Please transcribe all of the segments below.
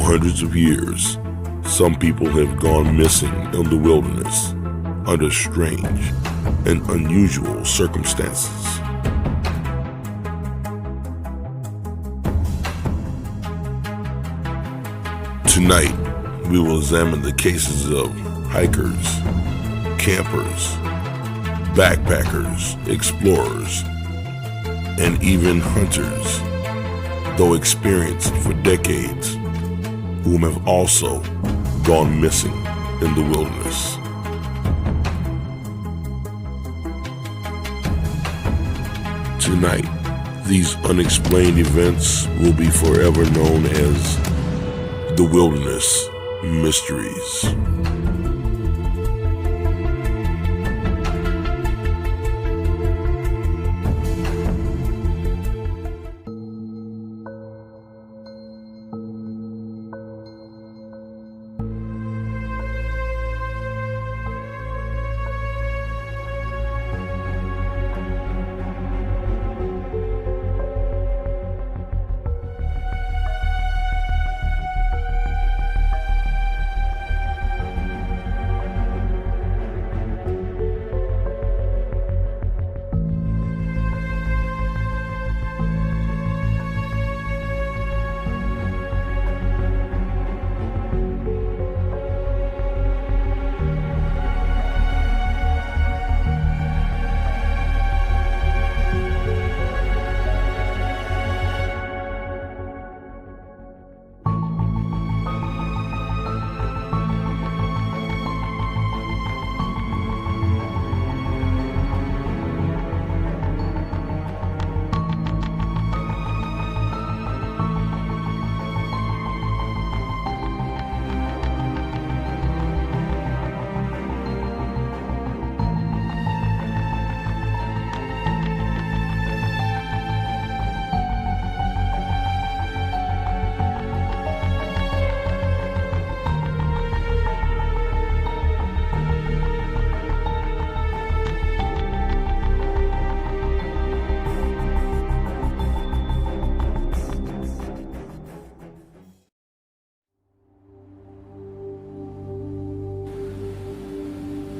hundreds of years, some people have gone missing in the wilderness under strange and unusual circumstances. Tonight, we will examine the cases of hikers, campers, backpackers, explorers, and even hunters, though experienced for decades, whom have also gone missing in the wilderness. Tonight, these unexplained events will be forever known as the Wilderness Mysteries.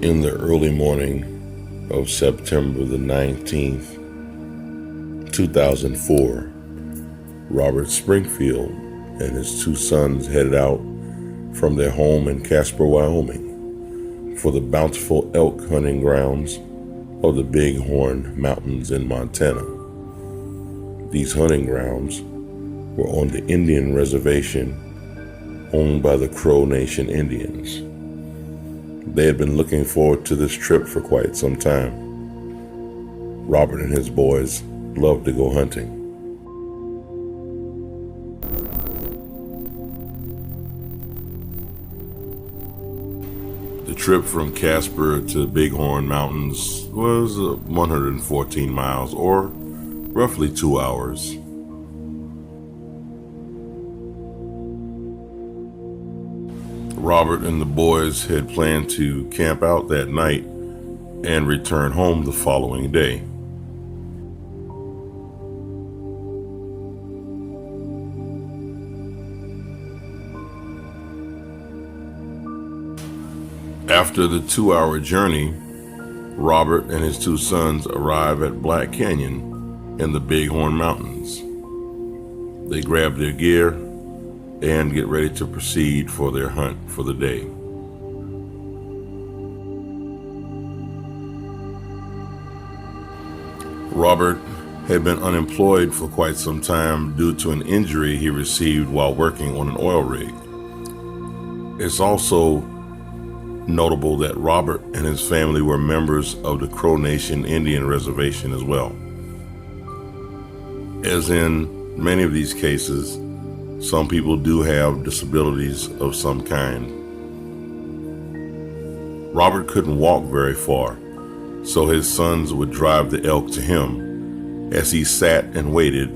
In the early morning of September the 19th, 2004, Robert Springfield and his two sons headed out from their home in Casper, Wyoming, for the bountiful elk hunting grounds of the Bighorn Mountains in Montana. These hunting grounds were on the Indian reservation owned by the Crow Nation Indians. They had been looking forward to this trip for quite some time. Robert and his boys loved to go hunting. The trip from Casper to Bighorn Mountains was 114 miles, or roughly 2 hours. Robert and the boys had planned to camp out that night and return home the following day. After the 2-hour journey, Robert and his two sons arrive at Black Canyon in the Bighorn Mountains. They grab their gear and get ready to proceed for their hunt for the day. Robert had been unemployed for quite some time due to an injury he received while working on an oil rig. It's also notable that Robert and his family were members of the Crow Nation Indian Reservation as well. As in many of these cases, some people do have disabilities of some kind. Robert couldn't walk very far, so his sons would drive the elk to him as he sat and waited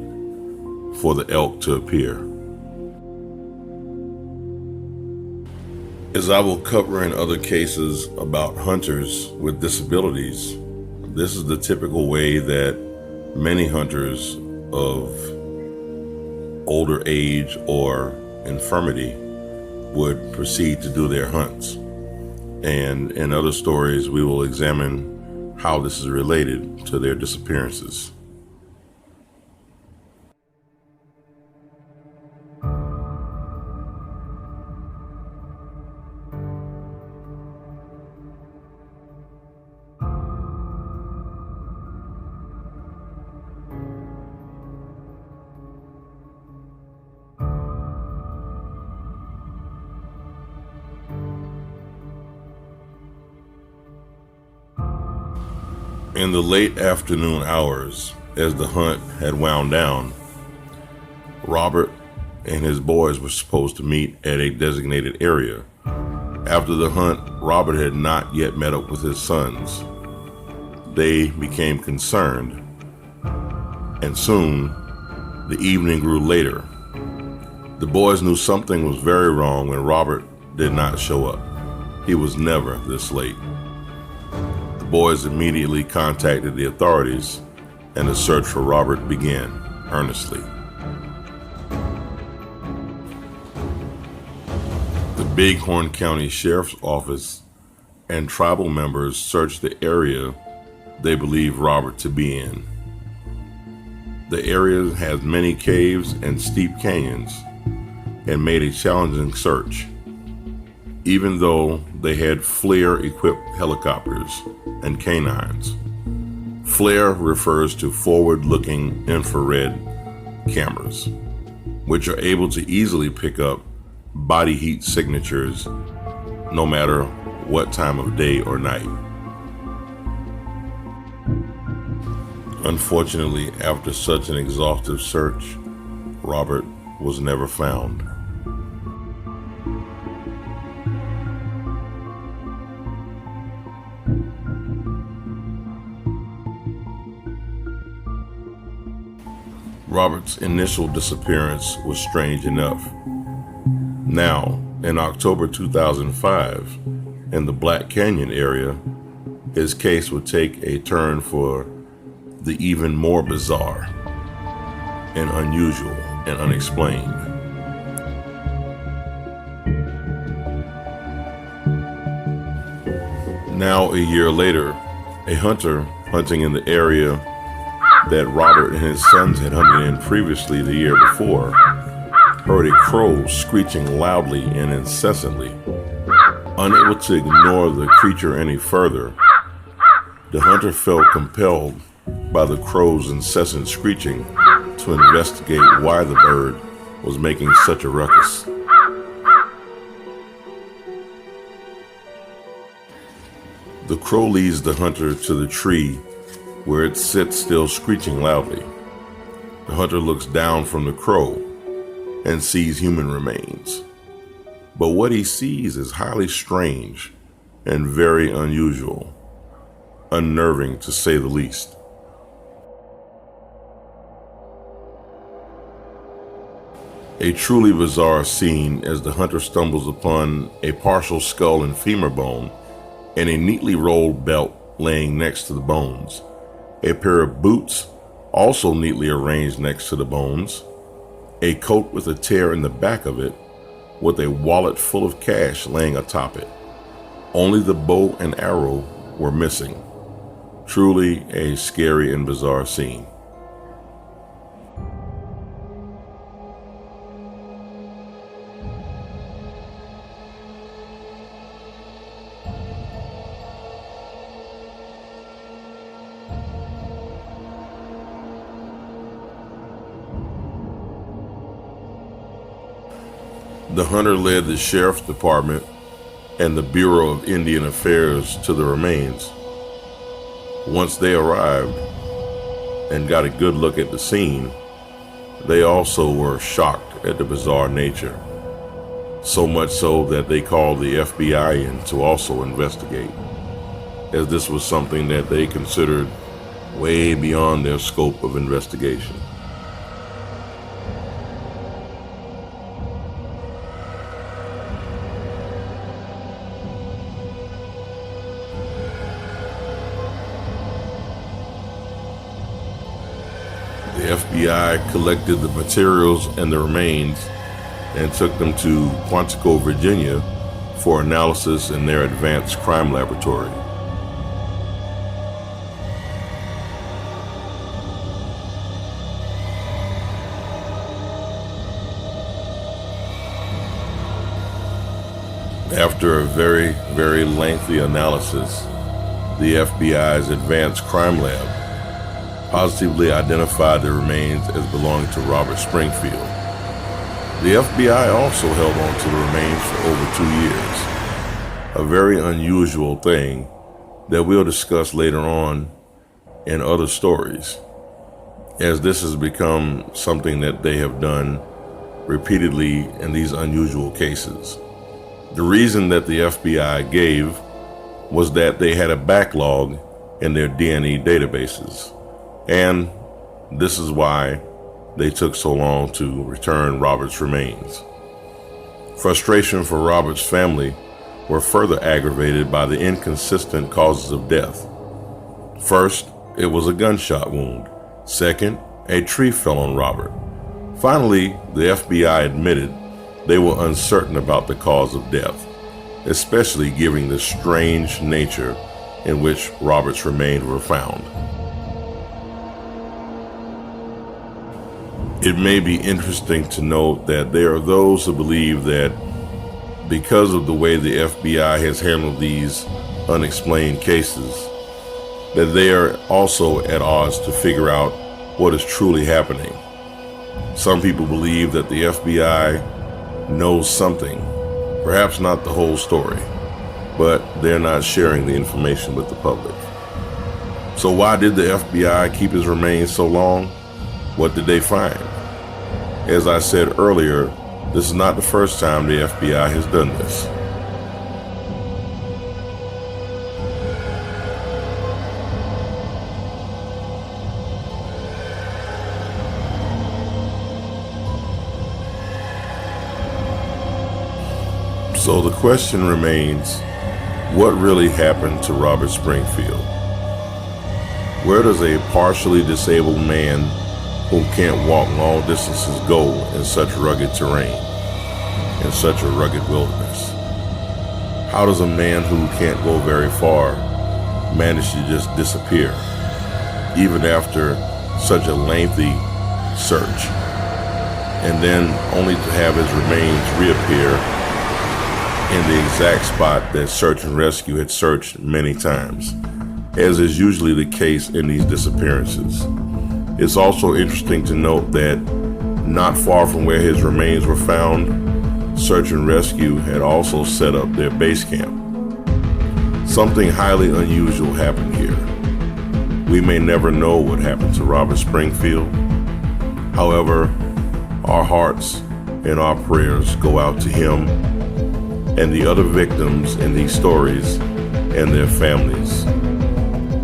for the elk to appear. As I will cover in other cases about hunters with disabilities, this is the typical way that many hunters of older age or infirmity would proceed to do their hunts. And in other stories, we will examine how this is related to their disappearances. In the late afternoon hours, as the hunt had wound down, Robert and his boys were supposed to meet at a designated area. After the hunt, Robert had not yet met up with his sons. They became concerned, and soon the evening grew later. The boys knew something was very wrong when Robert did not show up. He was never this late. The boys immediately contacted the authorities, and the search for Robert began earnestly. The Bighorn County Sheriff's Office and tribal members searched the area they believed Robert to be in. The area has many caves and steep canyons and made a challenging search, even though they had FLIR-equipped helicopters and canines. FLIR refers to forward-looking infrared cameras, which are able to easily pick up body heat signatures no matter what time of day or night. Unfortunately, after such an exhaustive search, Robert was never found. Robert's initial disappearance was strange enough. Now, in October 2005, in the Black Canyon area, his case would take a turn for the even more bizarre and unusual and unexplained. Now, a year later, a hunter hunting in the area that Robert and his sons had hunted in previously the year before heard a crow screeching loudly and incessantly. Unable to ignore the creature any further, the hunter felt compelled by the crow's incessant screeching to investigate why the bird was making such a ruckus. The crow leads the hunter to the tree where it sits still screeching loudly. The hunter looks down from the crow and sees human remains. But what he sees is highly strange and very unusual, unnerving to say the least. A truly bizarre scene as the hunter stumbles upon a partial skull and femur bone and a neatly rolled belt laying next to the bones. A pair of boots also neatly arranged next to the bones, a coat with a tear in the back of it, with a wallet full of cash laying atop it. Only the bow and arrow were missing. Truly a scary and bizarre scene. The hunter led the sheriff's department and the Bureau of Indian Affairs to the remains. Once they arrived and got a good look at the scene, they also were shocked at the bizarre nature. So much so that they called the FBI in to also investigate, as this was something that they considered way beyond their scope of investigation. The FBI collected the materials and the remains and took them to Quantico, Virginia for analysis in their advanced crime laboratory. After a very, very lengthy analysis, the FBI's Advanced Crime Lab positively identified the remains as belonging to Robert Springfield. The FBI also held on to the remains for over 2 years, a very unusual thing that we'll discuss later on in other stories, as this has become something that they have done repeatedly in these unusual cases. The reason that the FBI gave was that they had a backlog in their DNA databases, and this is why they took so long to return Robert's remains. Frustration for Robert's family were further aggravated by the inconsistent causes of death. First, it was a gunshot wound. Second, a tree fell on Robert. Finally, the FBI admitted they were uncertain about the cause of death, especially given the strange nature in which Robert's remains were found. It may be interesting to note that there are those who believe that because of the way the FBI has handled these unexplained cases, that they are also at odds to figure out what is truly happening. Some people believe that the FBI knows something, perhaps not the whole story, but they're not sharing the information with the public. So why did the FBI keep his remains so long? What did they find? As I said earlier, this is not the first time the FBI has done this. So the question remains, what really happened to Robert Springfield? Where does a partially disabled man who can't walk long distances go in such rugged terrain, in such a rugged wilderness? How does a man who can't go very far manage to just disappear, even after such a lengthy search, and then only to have his remains reappear in the exact spot that search and rescue had searched many times, as is usually the case in these disappearances? It's also interesting to note that not far from where his remains were found, search and rescue had also set up their base camp. Something highly unusual happened here. We may never know what happened to Robert Springfield. However, our hearts and our prayers go out to him and the other victims in these stories and their families,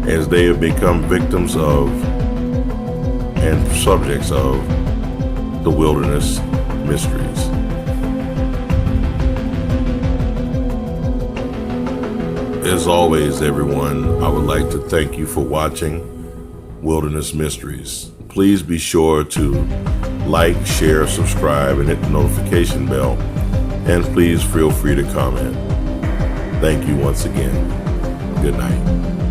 as they have become victims of and subjects of the wilderness mysteries. As always, everyone, I would like to thank you for watching Wilderness Mysteries. Please be sure to like, share, subscribe, and hit the notification bell. And please feel free to comment. Thank you once again. Good night.